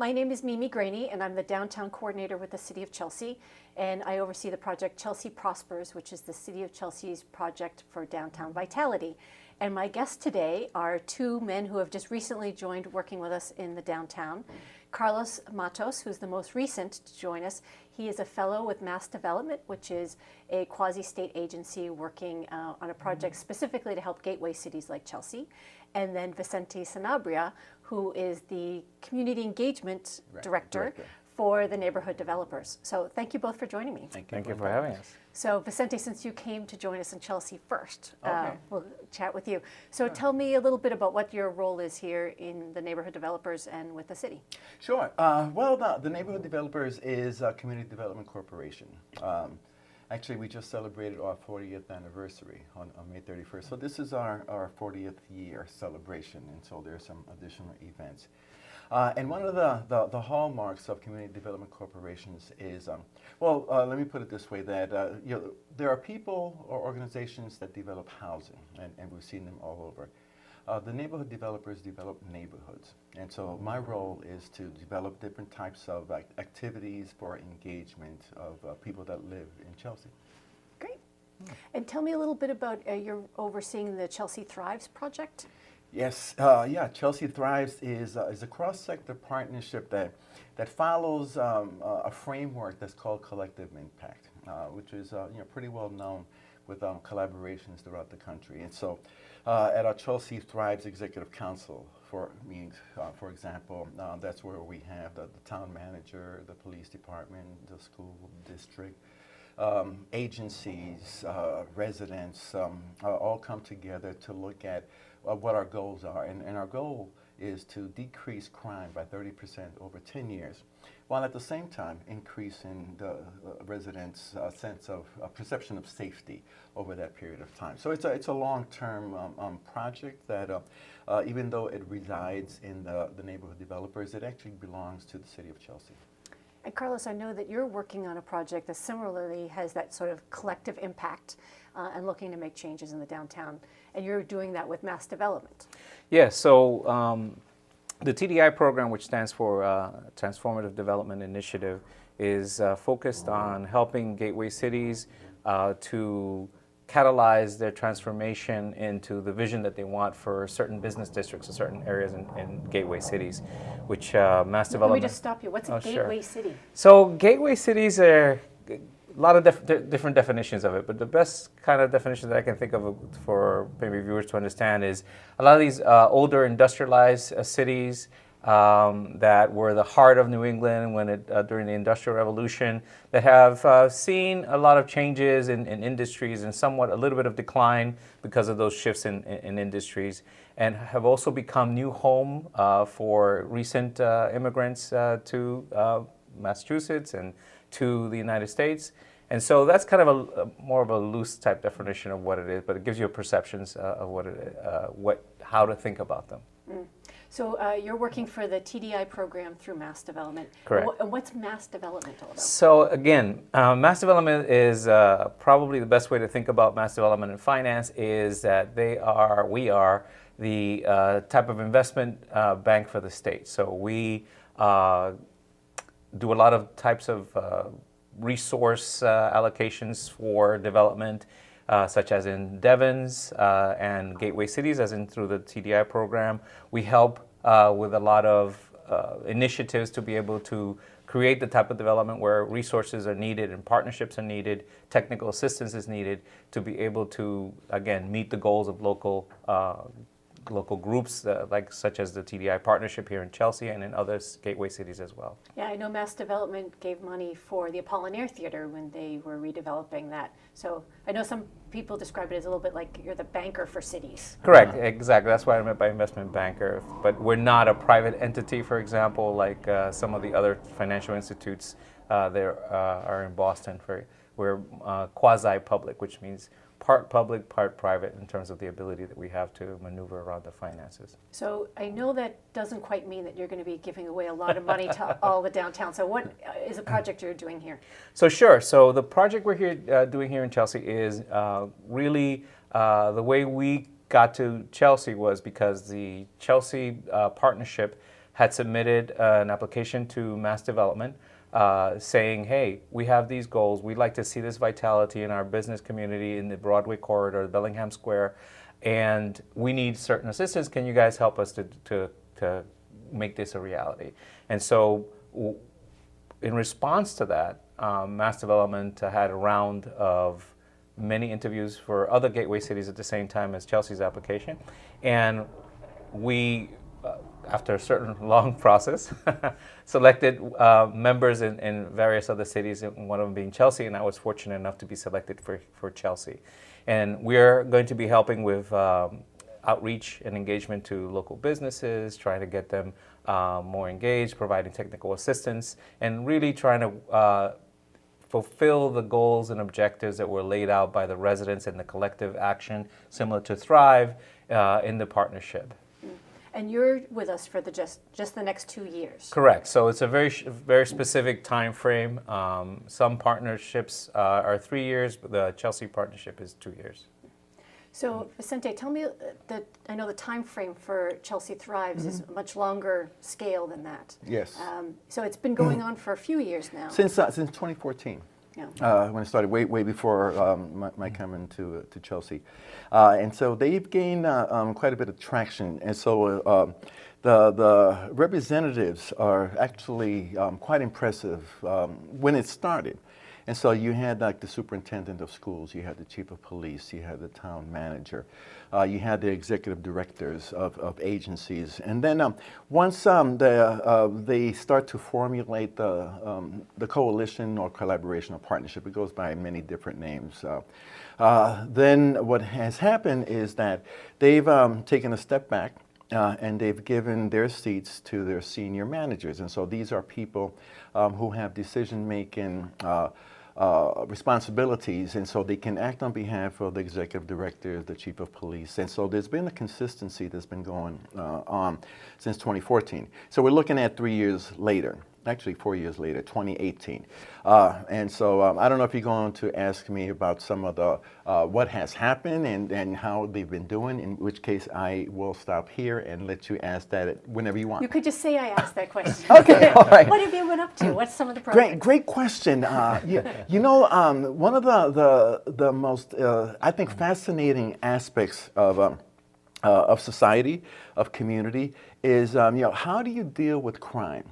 My name is Mimi Graney, and I'm the downtown coordinator with the City of Chelsea, and I oversee the project Chelsea Prospers, which is the City of Chelsea's project for downtown vitality. And my guests today are two men who have just recently joined working with us in the downtown. Carlos Matos, who's the most recent to join us. He is a fellow with Mass Development, which is a quasi-state agency working on a project specifically to help gateway cities like Chelsea. And then Vicente Sanabria, who is the Community Engagement Director for the neighborhood developers. So thank you both for joining me. Thank you for having us. So Vicente, since you came to join us in Chelsea first, we'll chat with you. So tell me a little bit about what your role is here in the neighborhood developers and with the city. Sure. The Neighborhood Developers is a community development corporation. Actually, we just celebrated our 40th anniversary on May 31st. So this is our 40th year celebration, and so there's some additional events. And one of the hallmarks of community development corporations is, let me put it this way, that there are people or organizations that develop housing, and we've seen them all over. The neighborhood developers develop neighborhoods. And so my role is to develop different types of activities for engagement of people that live in Chelsea. Great. And tell me a little bit about you're overseeing the Chelsea Thrives project. Yes, Chelsea Thrives is a cross-sector partnership that follows a framework that's called collective impact, which is pretty well known with collaborations throughout the country. And so at our Chelsea Thrives Executive Council for meetings, for example, that's where we have the town manager, the police department, the school district, agencies, residents, all come together to look at what our goals are. And our goal is to decrease crime by 30% over 10 years, while at the same time increasing the residents' sense of perception of safety over that period of time. So it's a long-term project that even though it resides in the neighborhood developers, it actually belongs to the City of Chelsea. And Carlos, I know that you're working on a project that similarly has that sort of collective impact and looking to make changes in the downtown, and you're doing that with Mass Development. Yeah, so the TDI program, which stands for Transformative Development Initiative, is focused on helping gateway cities to catalyze their transformation into the vision that they want for certain business districts or certain areas in gateway cities, which Mass Development... Let me just stop you. What's a gateway city? So gateway cities are a lot of different definitions of it, but the best kind of definition that I can think of for maybe viewers to understand is a lot of these older industrialized cities that were the heart of New England during the Industrial Revolution, that have seen a lot of changes in industries and somewhat a little bit of decline because of those shifts in industries, and have also become new home for recent immigrants to Massachusetts and to the United States. And so that's kind of more of a loose type definition of what it is, but it gives you perceptions of how to think about them. Mm. So you're working for the TDI program through Mass Development. Correct. And what's Mass Development all about? So again, Mass Development is probably the best way to think about Mass Development and finance is that we are the type of investment bank for the state. So we do a lot of types of resource allocations for development, such as in Devons and gateway cities, as in through the TDI program. We help with a lot of initiatives to be able to create the type of development where resources are needed and partnerships are needed, technical assistance is needed to be able to, again, meet the goals of local groups such as the TDI partnership here in Chelsea and in other gateway cities as well. Yeah, I know Mass Development gave money for the Apollinaire Theater when they were redeveloping that. So I know some people describe it as a little bit like you're the banker for cities. Correct, exactly. That's what I meant by investment banker. But we're not a private entity, for example, like some of the other financial institutes there are in Boston. We're quasi-public, which means part public, part private in terms of the ability that we have to maneuver around the finances. So I know that doesn't quite mean that you're going to be giving away a lot of money to all the downtown. So what is a project you're doing here? So sure. So the project we're doing here in Chelsea is really the way we got to Chelsea was because the Chelsea partnership had submitted an application to Mass Development saying, hey, we have these goals. We'd like to see this vitality in our business community in the Broadway corridor, Bellingham Square, and we need certain assistance. Can you guys help us to make this a reality? And so in response to that, Mass Development had a round of many interviews for other gateway cities at the same time as Chelsea's application. And we, after a certain long process, selected members in various other cities, one of them being Chelsea, and I was fortunate enough to be selected for Chelsea. And we're going to be helping with outreach and engagement to local businesses, trying to get them more engaged, providing technical assistance, and really trying to fulfill the goals and objectives that were laid out by the residents and the collective action, similar to Thrive, in the partnership. And you're with us for just the next 2 years. Correct. So it's a very specific time frame. Some partnerships are 3 years, but the Chelsea partnership is 2 years. So Vicente, tell me that I know the time frame for Chelsea Thrives is a much longer scale than that. Yes. So it's been going on for a few years now. Since 2014. Yeah. When it started, way before my coming to Chelsea. And so they've gained quite a bit of traction. And so the representatives are actually quite impressive when it started. And so you had like the superintendent of schools, you had the chief of police, you had the town manager, you had the executive directors of agencies. And then once they start to formulate the coalition or collaboration or partnership, it goes by many different names. Then what has happened is that they've taken a step back and they've given their seats to their senior managers. And so these are people who have decision-making responsibilities, and so they can act on behalf of the executive director, the chief of police. And so there's been a consistency that's been going on since 2014. So we're looking at 3 years later. Actually 4 years later, 2018. And so I don't know if you're going to ask me about some of the what has happened and how they've been doing, in which case I will stop here and let you ask that whenever you want. You could just say I asked that question. Okay, all right. What have you been up to? What's some of the programs? Great question. You know, one of the most, I think, fascinating aspects of society, of community, is how do you deal with crime?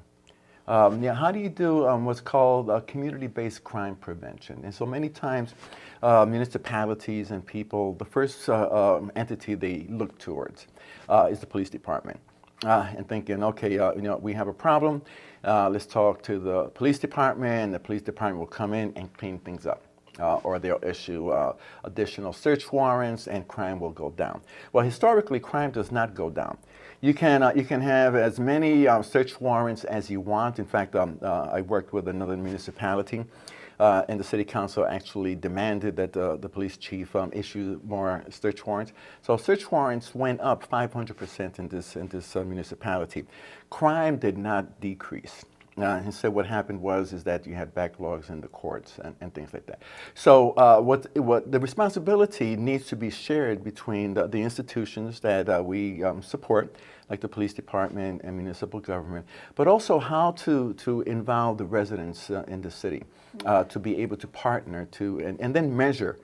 How do you do what's called community-based crime prevention? And so many times municipalities and people, the first entity they look towards is the police department. And thinking, okay, we have a problem, let's talk to the police department, and the police department will come in and clean things up. Or they'll issue additional search warrants and crime will go down. Well, historically, crime does not go down. You can have as many search warrants as you want. In fact, I worked with another municipality, and the city council actually demanded that the police chief issue more search warrants. So search warrants went up 500% in this municipality. Crime did not decrease. And so what happened is that you had backlogs in the courts and things like that. So what the responsibility needs to be shared between the institutions that we support, like the police department and municipal government, but also how to involve the residents in the city to be able to partner and then measure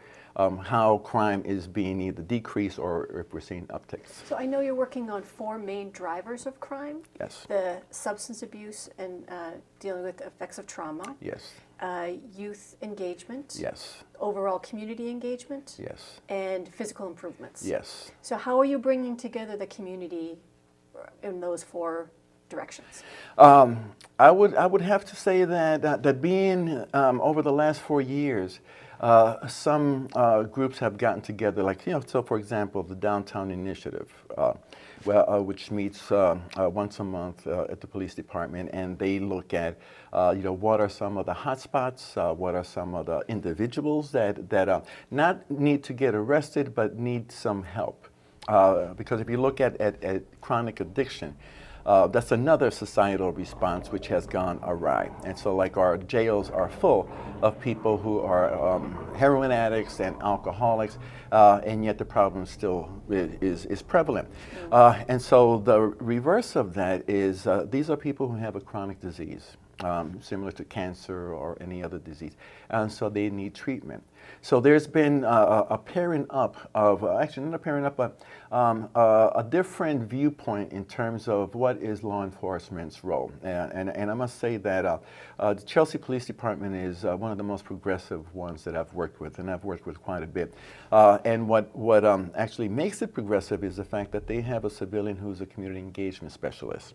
how crime is being either decreased or if we're seeing upticks. So I know you're working on 4 main drivers of crime. Yes. The substance abuse and dealing with the effects of trauma. Yes. Youth engagement. Yes. Overall community engagement. Yes. And physical improvements. Yes. So how are you bringing together the community in those 4 directions? I would have to say that being over the last 4 years, some groups have gotten together, like, so for example, the Downtown Initiative, which meets once a month at the police department, and they look at, what are some of the hot spots, what are some of the individuals that not need to get arrested, but need some help. Because if you look at chronic addiction, that's another societal response which has gone awry. And so like our jails are full of people who are heroin addicts and alcoholics, and yet the problem still is prevalent. And so the reverse of that is these are people who have a chronic disease, similar to cancer or any other disease, and so they need treatment. So there's been a pairing up of, actually not a pairing up, but a different viewpoint in terms of what is law enforcement's role. And I must say that the Chelsea Police Department is one of the most progressive ones that I've worked with, and I've worked with quite a bit. And what actually makes it progressive is the fact that they have a civilian who's a community engagement specialist,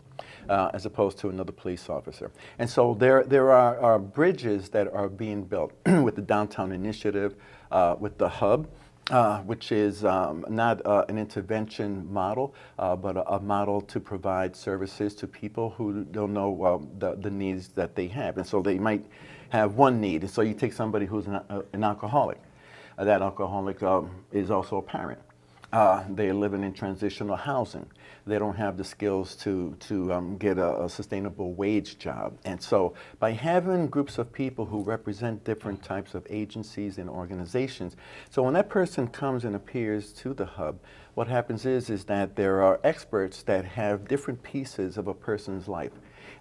as opposed to another police officer. And so there are bridges that are being built with the downtown initiative, with the hub, which is not an intervention model, but a model to provide services to people who don't know the needs that they have. And so they might have one need. And so you take somebody who's an alcoholic. That alcoholic is also a parent. They're living in transitional housing. They don't have the skills to get a sustainable wage job. And so by having groups of people who represent different types of agencies and organizations, so when that person comes and appears to the hub, what happens is that there are experts that have different pieces of a person's life.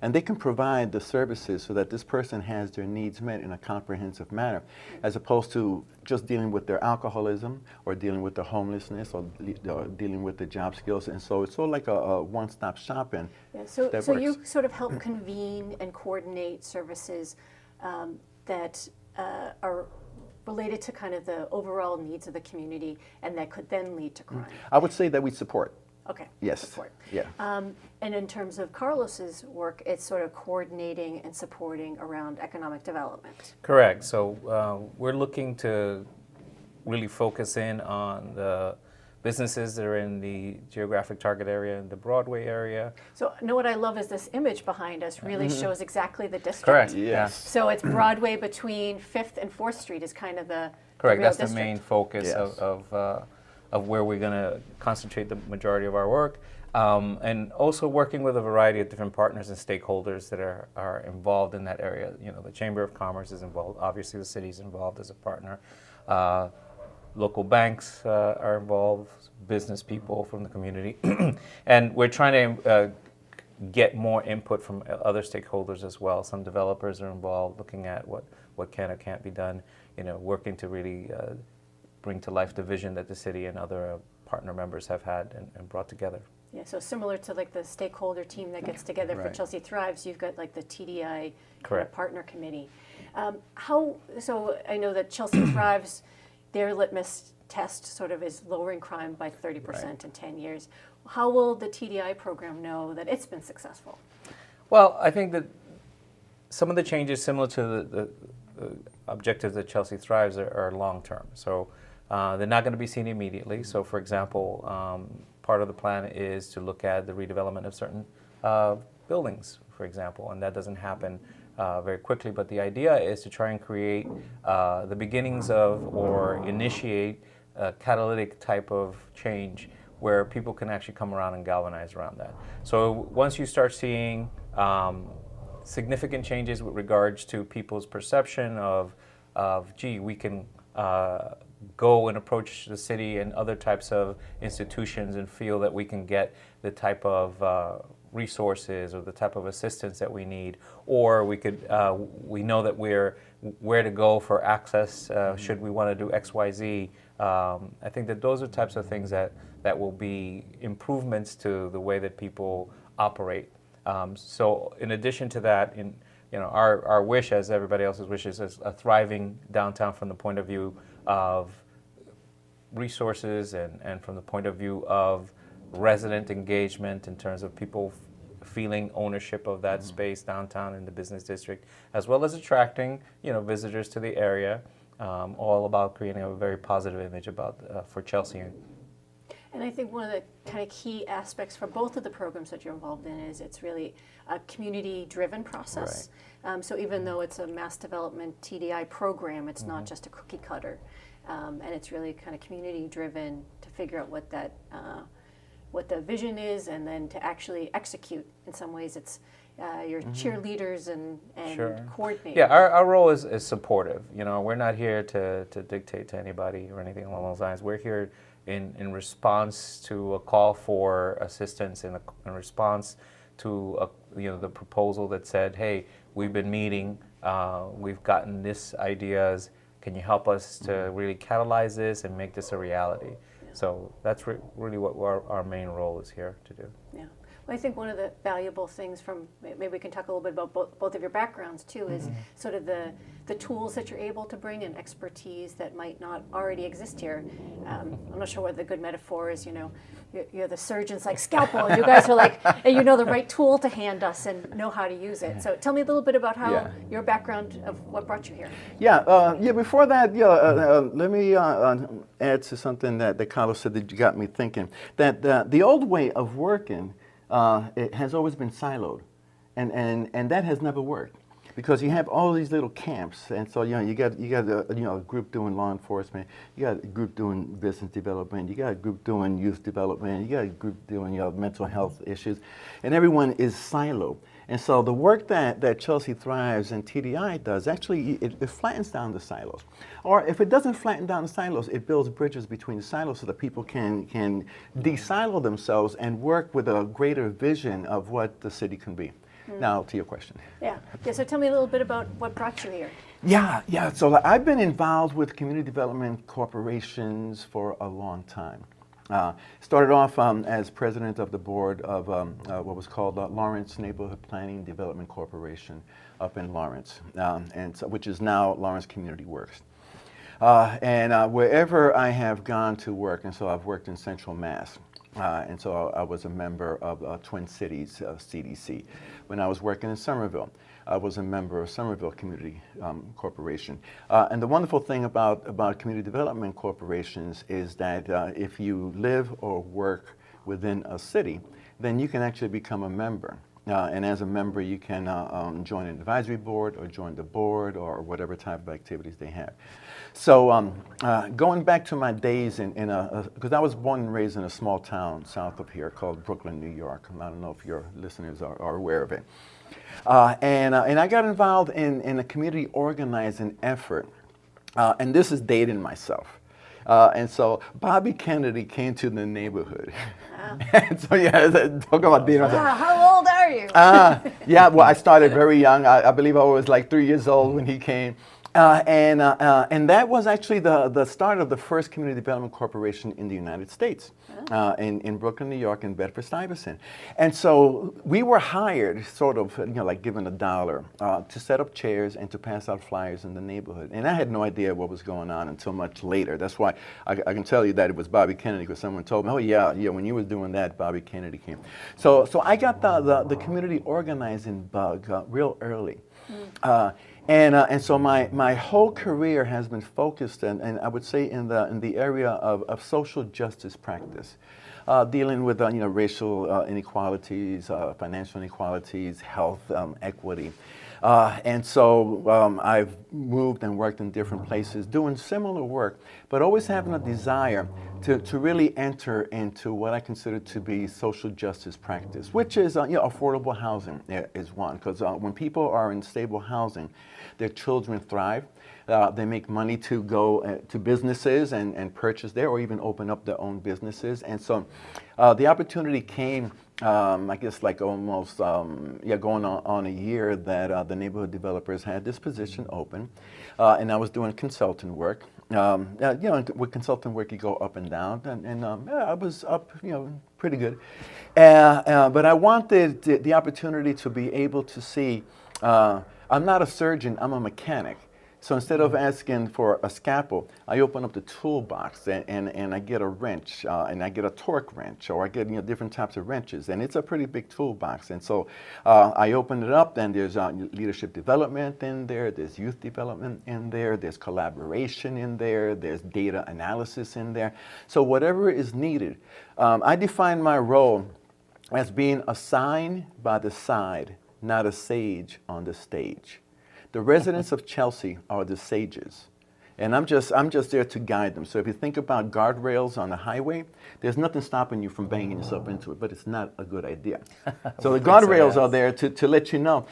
And they can provide the services so that this person has their needs met in a comprehensive manner, as opposed to just dealing with their alcoholism or dealing with their homelessness or dealing with the job skills. And so it's sort of like a one-stop shopping. Yeah, so that you works. sort of help convene and coordinate services that are related to kind of the overall needs of the community and that could then lead to crime. I would say that we support. Okay. Yes. Support. Yeah. And in terms of Carlos's work, it's sort of coordinating and supporting around economic development. Correct. So we're looking to really focus in on the businesses that are in the geographic target area, in the Broadway area. So, what I love is this image behind us really shows exactly the district. Correct. Yes. So it's Broadway between 5th and 4th Street is kind of the Correct. real That's district. the main focus Yes. of where we're going to concentrate the majority of our work, and also working with a variety of different partners and stakeholders that are involved in that area. You know, the Chamber of Commerce is involved. Obviously, the city's involved as a partner. Local banks are involved, business people from the community, and we're trying to get more input from other stakeholders as well. Some developers are involved, looking at what can or can't be done. You know, working to really bring to life the vision that the city and other partner members have had and brought together. Yeah, so similar to like the stakeholder team that gets together for Right. Chelsea Thrives, you've got like the TDI kind of Correct. partner committee. So I know that Chelsea Thrives, their litmus test sort of is lowering crime by 30% in 10 years. How will the TDI program know that it's been successful? Well, I think that some of the changes similar to the objectives that Chelsea Thrives are long-term. So they're not going to be seen immediately. So for example, part of the plan is to look at the redevelopment of certain buildings, for example, and that doesn't happen very quickly. But the idea is to try and create the beginnings of or initiate a catalytic type of change where people can actually come around and galvanize around that. So once you start seeing significant changes with regards to people's perception of gee, we can go and approach the city and other types of institutions and feel that we can get the type of resources or the type of assistance that we need, or we know that we're where to go for access should we want to do XYZ. I think that those are types of things that will be improvements to the way that people operate. So in addition to that, our wish, as everybody else's wish, is a thriving downtown from the point of view of resources and from the point of view of resident engagement in terms of people feeling ownership of that space downtown in the business district, as well as attracting visitors to the area, all about creating a very positive image for Chelsea. And I think one of the kind of key aspects for both of the programs that you're involved in is it's really a community-driven process. So even though it's a mass development TDI program, it's not just a cookie cutter. And it's really kind of community-driven to figure out what that what the vision is, and then to actually execute. In some ways, it's your cheerleaders and Sure. coordinators. Yeah, our role is supportive. You know, we're not here to dictate to anybody or anything along those lines. We're here in response to a call for assistance, in response to the proposal that said, hey, we've been meeting, we've gotten this ideas. Can you help us to really catalyze this and make this a reality? So that's really what our main role is here to do. Yeah. Well, I think one of the valuable things from, maybe we can talk a little bit about both of your backgrounds too, is sort of the tools that you're able to bring and expertise that might not already exist here. I'm not sure what the good metaphor is, you're the surgeon's like scalpel, and you guys are like, and you know the right tool to hand us and know how to use it. So tell me a little bit about how your background of what brought you here. Before that, let me add to something that Carlos said that you got me thinking. That the old way of working, it has always been siloed, and that has never worked, because you have all these little camps, and so you got a group doing law enforcement, you got a group doing business development, you got a group doing youth development, you got a group doing mental health issues, and everyone is siloed. And so the work that Chelsea Thrives and TDI does, actually, it flattens down the silos. Or if it doesn't flatten down the silos, it builds bridges between the silos so that people can de-silo themselves and work with a greater vision of what the city can be. Now, to your question. Yeah, so tell me a little bit about what brought you here. Yeah. So I've been involved with community development corporations for a long time. Started off as president of the board of what was called Lawrence Neighborhood Planning Development Corporation up in Lawrence, which is now Lawrence Community Works. And wherever I have gone to work, and so I've worked in Central Mass, and so I was a member of Twin Cities CDC. When I was working in Somerville, I was a member of Somerville Community Corporation. And the wonderful thing about community development corporations is that if you live or work within a city, then you can actually become a member. And as a member, you can join an advisory board or join the board or whatever type of activities they have. So going back to my days because I was born and raised in a small town south of here called Brooklyn, New York. I don't know if your listeners are aware of it. And I got involved in a community organizing effort. And this is dating myself. And so Bobby Kennedy came to the neighborhood. And so talk about dating myself. How old are you? Well, I started very young. I believe I was like 3 years old when he came. And that was actually the start of the first community development corporation in the United States, in Brooklyn, New York, in Bedford-Stuyvesant. And so we were hired, sort of, like given $1 to set up chairs and to pass out flyers in the neighborhood. And I had no idea what was going on until much later. That's why I can tell you that it was Bobby Kennedy, because someone told me, oh yeah, when you were doing that, Bobby Kennedy came. So I got the community organizing bug real early. And so my whole career has been focused, and I would say in the area of social justice practice, dealing with racial inequalities, financial inequalities, health equity. And so I've moved and worked in different places doing similar work, but always having a desire to really enter into what I consider to be social justice practice, which is affordable housing is one. Because when people are in stable housing, their children thrive. They make money to go to businesses and purchase there, or even open up their own businesses. And so the opportunity came, I guess, like almost going on a year that the neighborhood developers had this position open, and I was doing consultant work. With consultant work, you go up and down, and I was up, pretty good. But I wanted the opportunity to be able to see. I'm not a surgeon; I'm a mechanic. So instead of asking for a scalpel, I open up the toolbox and I get a wrench, and I get a torque wrench, or I get different types of wrenches, and it's a pretty big toolbox. And so I open it up, and there's leadership development in there, there's youth development in there, there's collaboration in there, there's data analysis in there. So whatever is needed, I define my role as being a sign by the side, not a sage on the stage. The residents of Chelsea are the sages, And I'm just there to guide them. So if you think about guardrails on the highway, there's nothing stopping you from banging yourself into it, but it's not a good idea. So the guardrails are there to let you know,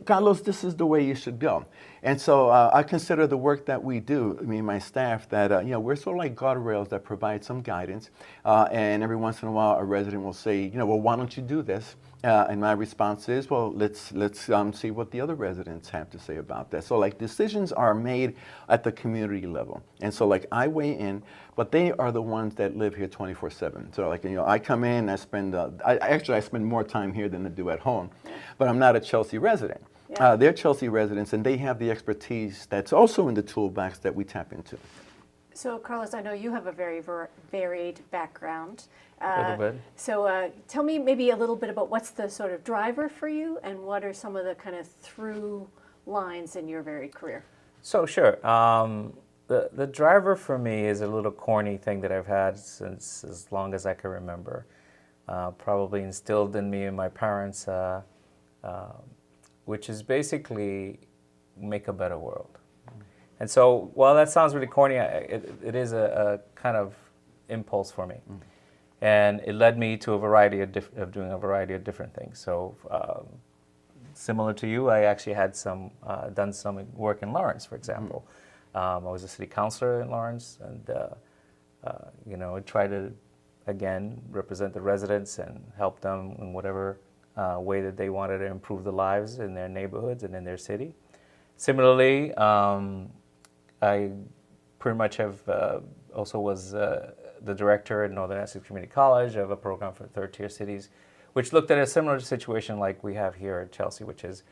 Carlos, this is the way you should go. And so I consider the work that we do, me and my staff, that we're sort of like guardrails that provide some guidance. And every once in a while, a resident will say, well, why don't you do this? And my response is, well, let's see what the other residents have to say about that. So like decisions are made at the community level. And so like I weigh in, but they are the ones that live here 24/7. So like, I come in, I spend more time here than I do at home, but I'm not a Chelsea resident. Yeah. They're Chelsea residents, and they have the expertise that's also in the toolbox that we tap into. So, Carlos, I know you have a very varied background. A little bit. So tell me maybe a little bit about what's the sort of driver for you, and what are some of the kind of through lines in your varied career? So sure. The driver for me is a little corny thing that I've had since as long as I can remember. Probably instilled in me and my parents, which is basically make a better world. And so while that sounds really corny, it is a kind of impulse for me. And it led me to doing a variety of different things. So similar to you, I actually had done some work in Lawrence, for example. I was a city councilor in Lawrence, and I try to, again, represent the residents and help them in whatever way that they wanted to improve the lives in their neighborhoods and in their city. Similarly, I pretty much have also was the director at Northern Essex Community College of a program for third-tier cities, which looked at a similar situation like we have here at Chelsea, which is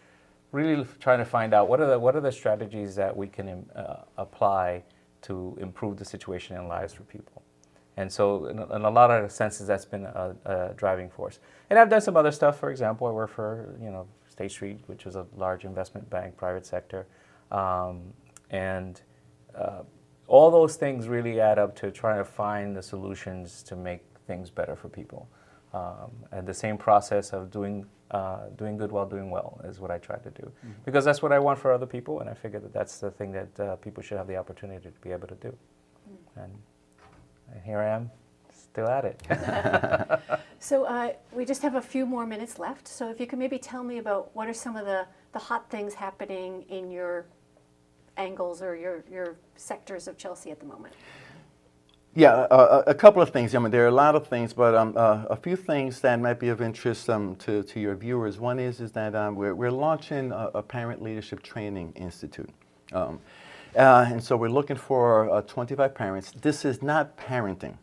really trying to find out what are the strategies that we can apply to improve the situation and lives for people. And so in a lot of senses, that's been a driving force. And I've done some other stuff. For example, I work for State Street, which is a large investment bank, private sector. All those things really add up to trying to find the solutions to make things better for people. And the same process of doing good while doing well is what I try to do. Because that's what I want for other people, and I figure that that's the thing that people should have the opportunity to be able to do. And here I am, still at it. So we just have a few more minutes left. So if you could maybe tell me about what are some of the hot things happening in your angles or your sectors of Chelsea at the moment? Yeah, a couple of things. I mean, there are a lot of things, but a few things that might be of interest to your viewers. One is that we're launching a Parent Leadership Training Institute. And so we're looking for 25 parents. This is not parenting.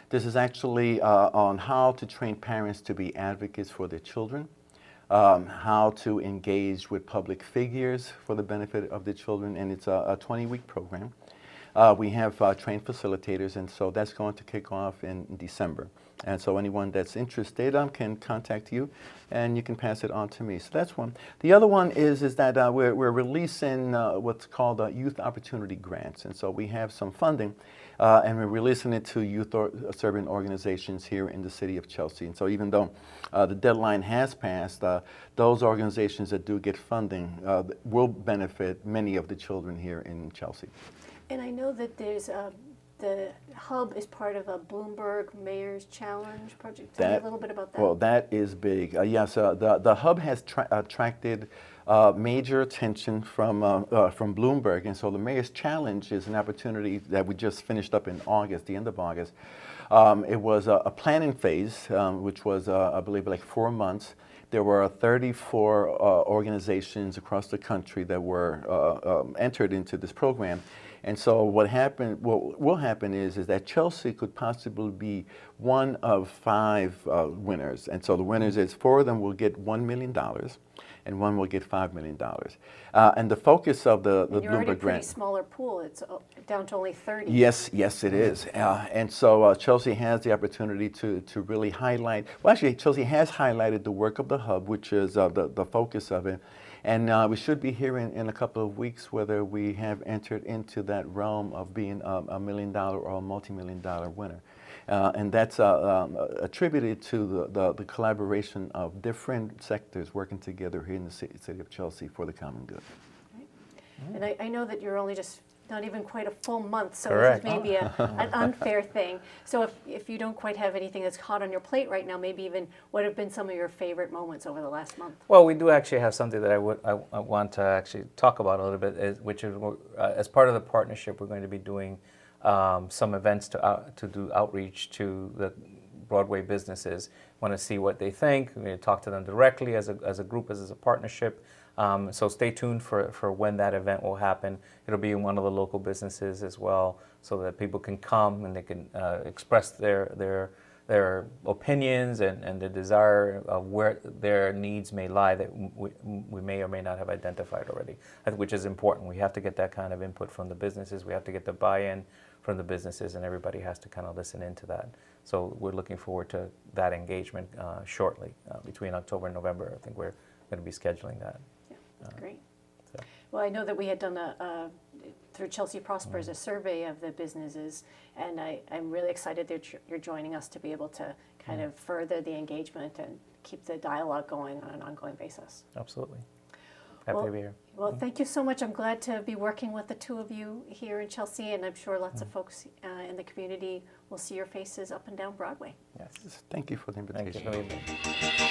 This is actually on how to train parents to be advocates for their children, how to engage with public figures for the benefit of the children, and it's a 20-week program. We have trained facilitators, and so that's going to kick off in December. And so anyone that's interested can contact you, and you can pass it on to me. So that's one. The other one is that we're releasing what's called youth opportunity grants, and so we have some funding, and we're releasing it to youth serving organizations here in the city of Chelsea. And so even though the deadline has passed, those organizations that do get funding will benefit many of the children here in Chelsea. And I know that there's the hub is part of a Bloomberg Mayor's Challenge project. Tell me a little bit about that. Well, that is big. Yes, the hub has attracted major attention from Bloomberg, and so the Mayor's Challenge is an opportunity that we just finished up in August, the end of August. It was a planning phase, which was, I believe, like 4 months. There were 34 organizations across the country that were entered into this program. And so what will happen is that Chelsea could possibly be one of 5 winners. And so the winners is 4 of them will get $1 million, and 1 will get $5 million. And the focus of the Bloomberg grant. You're already a pretty smaller pool. It's down to only 30. Yes, it is. And so Chelsea has the opportunity to really highlight. Well, actually, Chelsea has highlighted the work of the hub, which is the focus of it. And we should be hearing in a couple of weeks whether we have entered into that realm of being a $1 million or a multi-million-dollar winner. And that's attributed to the collaboration of different sectors working together here in the city of Chelsea for the common good. Right. And I know that you're only just not even quite a full month, so Correct. this is maybe an unfair thing. So if you don't quite have anything that's hot on your plate right now, maybe even what have been some of your favorite moments over the last month? Well, we do actually have something that I want to actually talk about a little bit, which is as part of the partnership, we're going to be doing some events to do outreach to the Broadway businesses. Want to see what they think. We're going to talk to them directly as a group, as a partnership. So stay tuned for when that event will happen. It'll be in one of the local businesses as well, so that people can come and they can express their opinions and the desire of where their needs may lie that we may or may not have identified already, which is important. We have to get that kind of input from the businesses. We have to get the buy-in from the businesses, and everybody has to kind of listen into that. So we're looking forward to that engagement shortly, between October and November. I think we're going to be scheduling that. That's great. So. Well, I know that we had done through Chelsea Prospers, a survey of the businesses, and I'm really excited that you're joining us to be able to kind of further the engagement and keep the dialogue going on an ongoing basis. Absolutely. Happy to be here. Well, thank you so much. I'm glad to be working with the two of you here in Chelsea, and I'm sure lots of folks in the community will see your faces up and down Broadway. Yes. Thank you for the invitation. Thank you for the invitation.